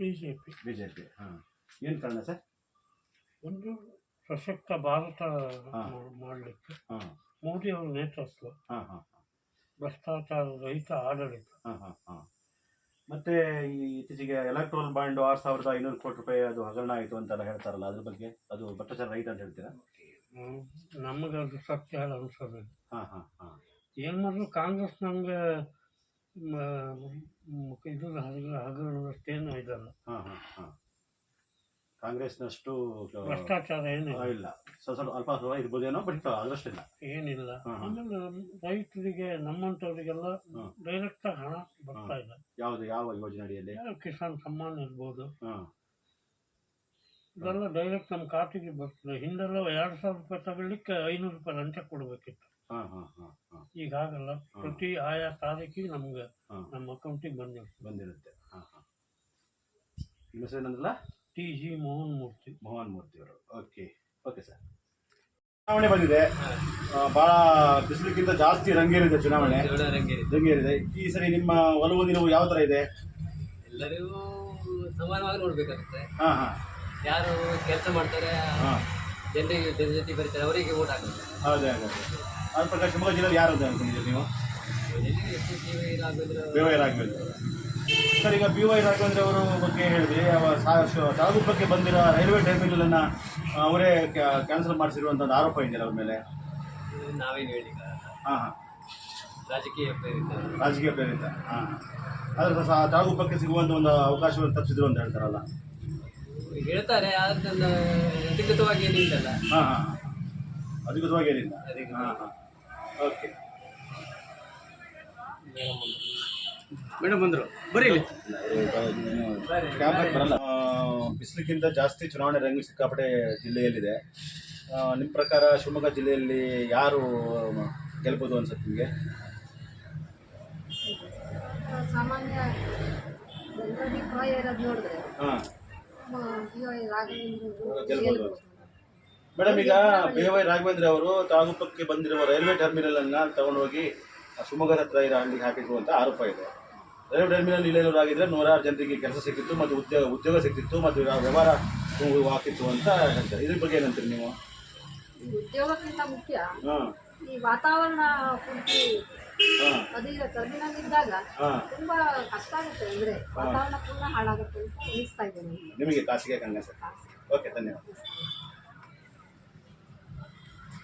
BJP. BJP. ಹಾಂ, ಏನು ಕಾರಣ ಸರ್? ಒಂದು ಸಶಕ್ತ ಭಾರತ ಮಾಡಲಿಕ್ಕೆ ಮೋದಿ ಅವರ ನೇತೃತ್ವ, ಭ್ರಷ್ಟಾಚಾರ ರಹಿತ ಆಡಳಿತ. ಮತ್ತೆ ಈ ಇತ್ತೀಚೆಗೆ ಎಲೆಕ್ಟ್ರೋಲ್ ಬಾಂಡ್ 6,500 ಕೋಟಿ ರೂಪಾಯಿ ಅದು ಹಗರಣ ಆಯಿತು ಅಂತೆಲ್ಲ ಹೇಳ್ತಾರಲ್ಲ, ಅದ್ರ ಬಗ್ಗೆ ಅದು ಭ್ರಷ್ಟಾಚಾರ ರಹಿತ ಅಂತ ಹೇಳ್ತೀರಾ? ನಮಗೆ ಅದು ಸತ್ಯ ಅನಿಸೋದಿಲ್ಲ. ಏನು ಮಾಡಿದ್ರು ಕಾಂಗ್ರೆಸ್ ನಮಗೆ ಇದು ಹಗರಣದಷ್ಟೇನು ಇದಲ್ಲ. ಕಾಂಗ್ರೆಸ್ನಷ್ಟು ಭ್ರಷ್ಟಾಚಾರ ಏನು ಇಲ್ಲ. ಸ್ವಲ್ಪ ಅಲ್ಪ ಸ್ವಲ್ಪ ಇರ್ಬೋದೇನೋ, ಬಟ್ ಅದರಷ್ಟಿಲ್ಲ, ಏನಿಲ್ಲ. ಆಮೇಲೆ ರೈತರಿಗೆ ನಮ್ಮಂಥವ್ರಿಗೆಲ್ಲ ಡೈರೆಕ್ಟ್ ಹಣ ಬರ್ತಾ ಇಲ್ಲ. ಯಾವ ಯೋಜನೆ ಅಡಿಯಲ್ಲಿ? ಕಿಸಾನ್ ಸಮ್ಮಾನ್ ಇರ್ಬೋದು, ಇದೆಲ್ಲ ಡೈರೆಕ್ಟ್ ನಮ್ಮ ಖಾತೆಗೆ ಬರ್ತದೆ. ಹಿಂದೆಲ್ಲ 2,000 ರೂಪಾಯಿ ತಗೊಳ್ಳಿಕ್ಕೆ 500 ರೂಪಾಯಿ ಲಂಚ ಕೊಡಬೇಕಿತ್ತು. ಈಗ ಆಗಲ್ಲ, ಪ್ರತಿ ಆಯಾ ತಾರೀಕಿಗೆ ನಮ್ಗೆ ನಮ್ಮ ಅಕೌಂಟಿಗೆ ಬಂದಿರುತ್ತೆ. ನಿಮ್ಮ ಹೆಸರೇನಂದ್ರಲ್ಲ? TG ಮೋಹನ್ ಮೂರ್ತಿ. ಮೋಹನ್ ಮೂರ್ತಿ ಅವರು. Okay okay sir. ಚುನಾವಣೆ ಬಂದಿದೆ, ಭಾಳ ಬಿಸಿಲಿಗಿಂತ ಜಾಸ್ತಿ ರಂಗೇರಿದೆ ಚುನಾವಣೆ, ರಂಗೇರಿದೆ. ಈ ಸರಿ ನಿಮ್ಮ ಒಲವು ನಿಲುವು ಯಾವ ಥರ ಇದೆ? ಎಲ್ಲರಿಗೂ ಸಮಾನವಾಗಿ ನೋಡ್ಬೇಕಾಗುತ್ತೆ. ಯಾರು ಕೆಲಸ ಮಾಡ್ತಾರೆ, ಜನರಿಗೆ ಜೊತೆ ಬರ್ತಾರೆ, ಅವರಿಗೆ ಓಟ್ ಹಾಕುತ್ತೆ. ಹೌದೇ ಆಗುತ್ತೆ. ಅದ್ರ ಪ್ರಕಾರ ಶಿವಮೊಗ್ಗ ಜಿಲ್ಲೆಯಲ್ಲಿ ಯಾರು ಅನ್ಕೊಂಡಿದ್ದೀರಿ ನೀವು? BY Raghavendra sir. ಈಗ BY ರಾಘವೇಂದ್ರ ಅವರು ಬಗ್ಗೆ ಹೇಳಿದ್ರಿ, ತಾಲೂಕಕ್ಕೆ ಬಂದಿರೋ ರೈಲ್ವೆ ಟರ್ಮಿನಲನ್ನು ಅವರೇ ಕ್ಯಾನ್ಸಲ್ ಮಾಡಿಸಿರುವಂಥದ್ದು ಆರೋಪ ಇದೆಯಲ್ಲ ಅವ್ರ ಮೇಲೆ? ನಾವೇನು ಹೇಳಿ. ರಾಜಕೀಯ ಪ್ರೇರಿತ. ಆದರೆ ತಾಲೂಕಕ್ಕೆ ಸಿಗುವಂಥ ಒಂದು ಅವಕಾಶವನ್ನು ತಪ್ಪಿಸಿದ್ರು ಅಂತ ಹೇಳ್ತಾರಲ್ಲ? ಹೇಳ್ತಾರೆ, ಅದನ್ನು ಅಧಿಕೃತವಾಗಿ ಏನಿಲ್ಲ. ಅಧಿಕೃತವಾಗಿ ಏನಿಲ್ಲ. ಓಕೆ. ಮೇಡಮ್ ಬಂದರು, ಬರೀ ಬರಲ್ಲ. ಬಿಸಿಲಿಗಿಂತ ಜಾಸ್ತಿ ಚುನಾವಣೆ ರಂಗು ಸಿಕ್ಕಾಪಟ್ಟೆ ಜಿಲ್ಲೆಯಲ್ಲಿದೆ. ನಿಮ್ಮ ಪ್ರಕಾರ ಶಿವಮೊಗ್ಗ ಜಿಲ್ಲೆಯಲ್ಲಿ ಯಾರು ಗೆಲ್ಬೋದು ಅನ್ಸುತ್ತೆ ನಿಮಗೆ? ಸಾಮಾನ್ಯ ನೋಡಿದ್ರೆ ಗೆಲ್ಬೋದು. ಮೇಡಮ್, ಈಗ BY ರಾಘವೇಂದ್ರ ಅವರು ತಾಲೂಕಕ್ಕೆ ಬಂದಿರುವ ರೈಲ್ವೆ ಟರ್ಮಿನಲನ್ನು ತಗೊಂಡೋಗಿ ಶಿವಮೊಗ್ಗದ ಹತ್ರ ಇರೋ ಅಂಗಡಿಗೆ ಹಾಕಿದ್ರು ಅಂತ ಆರೋಪ ಇದೆ. ರೈಲ್ವೆ ಟರ್ಮಿನಲ್ ಇಲ್ಲೇನಾದ್ರು ಆಗಿದ್ರೆ 100 ಜನರಿಗೆ ಕೆಲಸ ಸಿಕ್ಕಿತ್ತು ಮತ್ತು ಉದ್ಯೋಗ ಸಿಕ್ತಿತ್ತು ಮತ್ತು ವ್ಯವಹಾರ ಆಗ್ತಿತ್ತು ಅಂತ ಹೇಳ್ತಾರೆ. ಇದ್ರ ಬಗ್ಗೆ ಏನಂತೀರಿ ನೀವು? ಉದ್ಯೋಗಕ್ಕಿಂತ ಮುಖ್ಯ ಈ ವಾತಾವರಣ ಪೂರ್ತಿ ಅದೀಗ ಟರ್ಮಿನಲ್ ಇದ್ದಾಗ ತುಂಬಾ ಕಷ್ಟ ಆಗುತ್ತೆ. ಅಂದ್ರೆ ವಾತಾವರಣ ಪೂರ್ಣ ಹಾಳಾಗುತ್ತೆ ಅಂತ ಅನಿಸ್ತಾ ಇದೆ ನಿಮಗೆ ಖಾಸಗಿ ಕಂಗ ಸರ್. ಓಕೆ, ಧನ್ಯವಾದ.